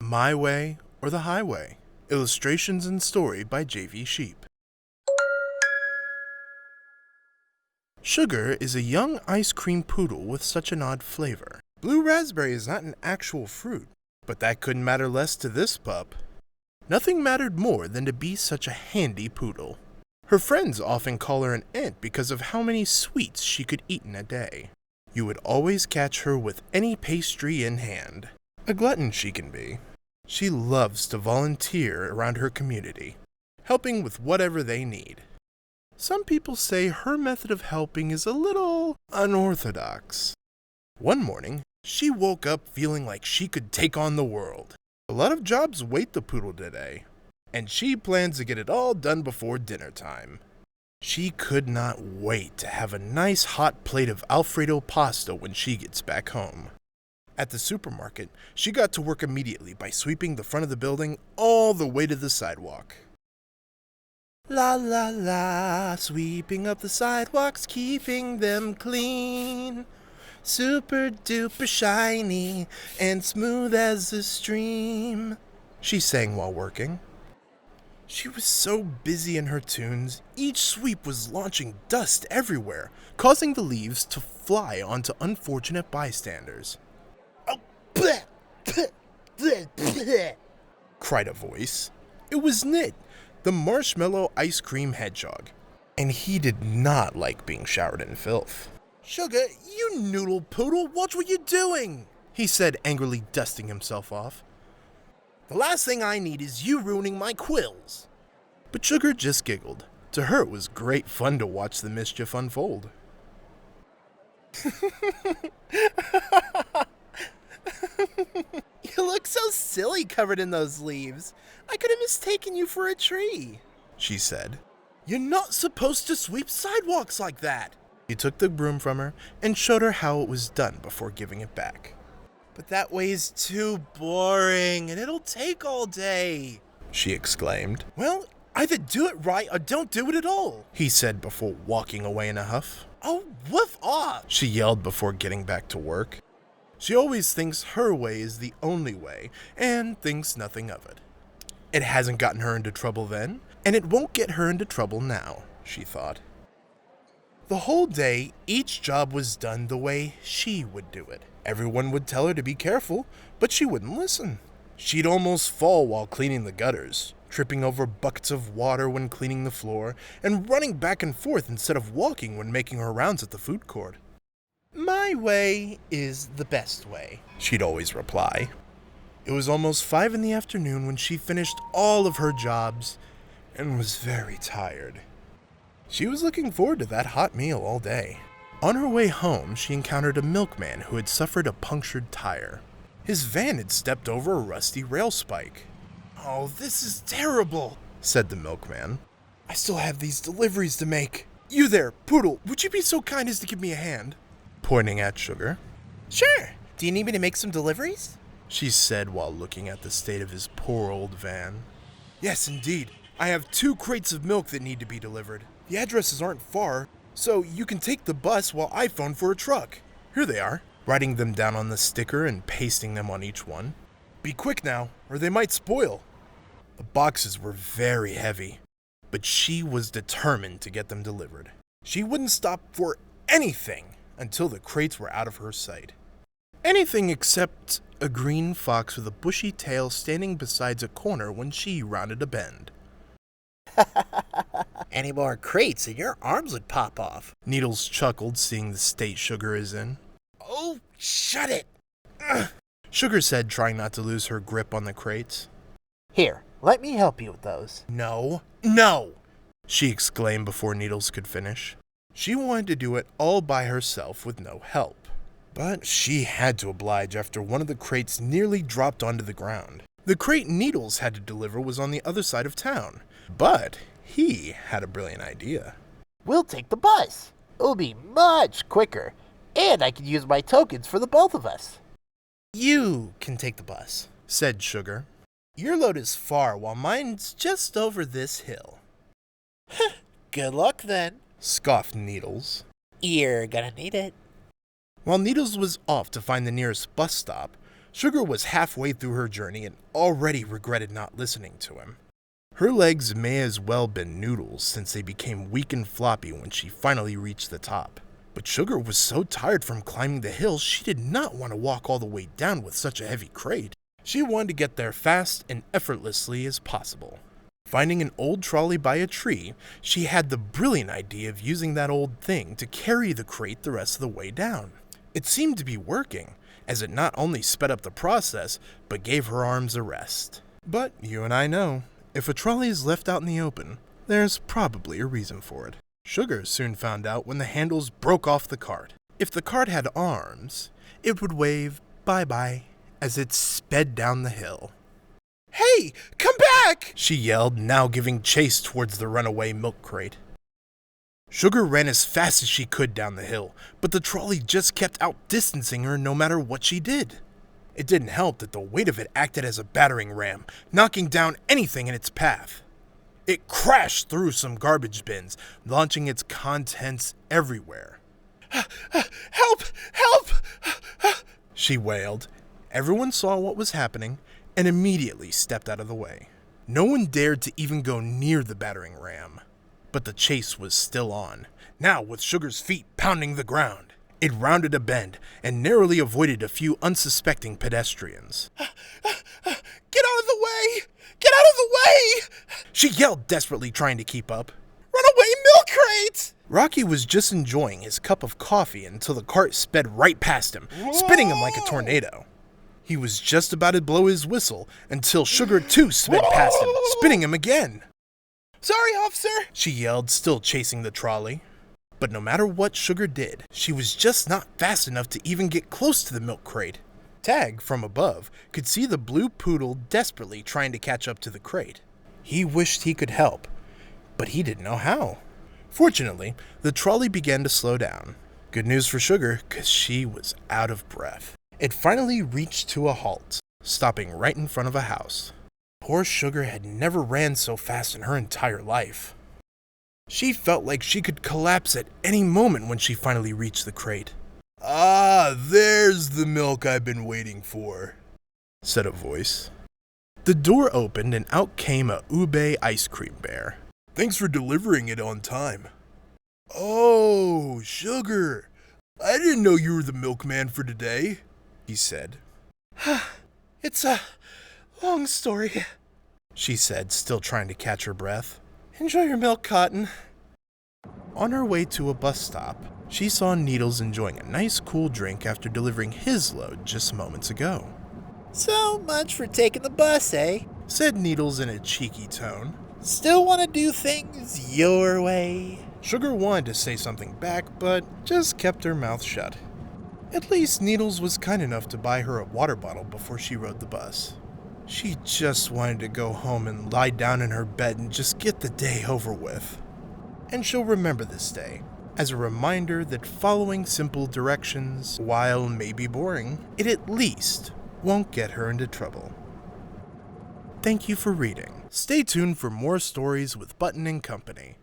My Way or the Highway. Illustrations and story by J.V. Sheep. Sugar is a young ice cream poodle with such an odd flavor. Blue raspberry is not an actual fruit, but that couldn't matter less to this pup. Nothing mattered more than to be such a handy poodle. Her friends often call her an ant because of how many sweets she could eat in a day. You would always catch her with any pastry in hand. A glutton she can be. She loves to volunteer around her community, helping with whatever they need. Some people say her method of helping is a little unorthodox. One morning, she woke up feeling like she could take on the world. A lot of jobs wait the poodle today, and she plans to get it all done before dinner time. She could not wait to have a nice hot plate of Alfredo pasta when she gets back home. At the supermarket, she got to work immediately by sweeping the front of the building all the way to the sidewalk. La la la, sweeping up the sidewalks, keeping them clean. Super duper shiny and smooth as a stream, she sang while working. She was so busy in her tunes, each sweep was launching dust everywhere, causing the leaves to fly onto unfortunate bystanders. "Oh, bleh, bleh, bleh, bleh," cried a voice. It was Nit, the marshmallow ice cream hedgehog, and he did not like being showered in filth. "Sugar, you noodle poodle, watch what you're doing," he said, angrily dusting himself off. "The last thing I need is you ruining my quills." But Sugar just giggled. To her, it was great fun to watch the mischief unfold. "You look so silly covered in those leaves. I could have mistaken you for a tree," she said. "You're not supposed to sweep sidewalks like that." He took the broom from her and showed her how it was done before giving it back. "But that way is too boring, and it'll take all day," she exclaimed. "Well, either do it right or don't do it at all," he said before walking away in a huff. "Oh, woof off," she yelled before getting back to work. She always thinks her way is the only way and thinks nothing of it. It hasn't gotten her into trouble then, and it won't get her into trouble now, she thought. The whole day, each job was done the way she would do it. Everyone would tell her to be careful, but she wouldn't listen. She'd almost fall while cleaning the gutters, tripping over buckets of water when cleaning the floor, and running back and forth instead of walking when making her rounds at the food court. "My way is the best way," she'd always reply. It was almost 5 in the afternoon when she finished all of her jobs and was very tired. She was looking forward to that hot meal all day. On her way home, she encountered a milkman who had suffered a punctured tire. His van had stepped over a rusty rail spike. "Oh, this is terrible," said the milkman. "I still have these deliveries to make. You there, Poodle, would you be so kind as to give me a hand?" Pointing at Sugar. "Sure. Do you need me to make some deliveries?" she said while looking at the state of his poor old van. "Yes, indeed. I have 2 crates of milk that need to be delivered. The addresses aren't far, so you can take the bus while I phone for a truck. Here they are," writing them down on the sticker and pasting them on each one. "Be quick now, or they might spoil." The boxes were very heavy, but she was determined to get them delivered. She wouldn't stop for anything until the crates were out of her sight. Anything except a green fox with a bushy tail standing beside a corner when she rounded a bend. "Any more crates and your arms would pop off," Needles chuckled, seeing the state Sugar is in. "Oh, shut it." Sugar said, trying not to lose her grip on the crates. "Here, let me help you with those." No, no, she exclaimed before Needles could finish. She wanted to do it all by herself with no help. But she had to oblige after one of the crates nearly dropped onto the ground. The crate Needles had to deliver was on the other side of town, but he had a brilliant idea. "We'll take the bus. It'll be much quicker, and I can use my tokens for the both of us." "You can take the bus," said Sugar. "Your load is far, while mine's just over this hill." "Good luck then," scoffed Needles. "You're gonna need it." While Needles was off to find the nearest bus stop, Sugar was halfway through her journey and already regretted not listening to him. Her legs may as well been noodles since they became weak and floppy when she finally reached the top. But Sugar was so tired from climbing the hill, she did not want to walk all the way down with such a heavy crate. She wanted to get there fast and effortlessly as possible. Finding an old trolley by a tree, she had the brilliant idea of using that old thing to carry the crate the rest of the way down. It seemed to be working, as it not only sped up the process, but gave her arms a rest. But you and I know, if a trolley is left out in the open, there's probably a reason for it. Sugar soon found out when the handles broke off the cart. If the cart had arms, it would wave bye-bye as it sped down the hill. "Hey, come back!" she yelled, now giving chase towards the runaway milk crate. Sugar ran as fast as she could down the hill, but the trolley just kept outdistancing her no matter what she did. It didn't help that the weight of it acted as a battering ram, knocking down anything in its path. It crashed through some garbage bins, launching its contents everywhere. "Help! Help!" she wailed. Everyone saw what was happening and immediately stepped out of the way. No one dared to even go near the battering ram. But the chase was still on, now with Sugar's feet pounding the ground. It rounded a bend and narrowly avoided a few unsuspecting pedestrians. "Get out of the way! Get out of the way!" she yelled, desperately trying to keep up. "Runaway milk crate!" Rocky was just enjoying his cup of coffee until the cart sped right past him, spinning him like a tornado. He was just about to blow his whistle until Sugar too sped past him, spinning him again. "Sorry, officer," she yelled, still chasing the trolley. But no matter what Sugar did, she was just not fast enough to even get close to the milk crate. Tag, from above, could see the blue poodle desperately trying to catch up to the crate. He wished he could help, but he didn't know how. Fortunately, the trolley began to slow down. Good news for Sugar, because she was out of breath. It finally reached to a halt, stopping right in front of a house. Poor Sugar had never ran so fast in her entire life. She felt like she could collapse at any moment when she finally reached the crate. "Ah, there's the milk I've been waiting for," said a voice. The door opened and out came a ube ice cream bear. "Thanks for delivering it on time." "Oh, Sugar, I didn't know you were the milkman for today," he said. "It's a long story," she said, still trying to catch her breath. "Enjoy your milk, Cotton." On her way to a bus stop, she saw Needles enjoying a nice cool drink after delivering his load just moments ago. So much for taking the bus, eh? Said Needles in a cheeky tone. Still want to do things your way? Sugar wanted to say something back, but just kept her mouth shut. At least Needles was kind enough to buy her a water bottle before she rode the bus. She just wanted to go home and lie down in her bed and just get the day over with. And she'll remember this day as a reminder that following simple directions, while maybe boring, it at least won't get her into trouble. Thank you for reading. Stay tuned for more stories with Button and Company.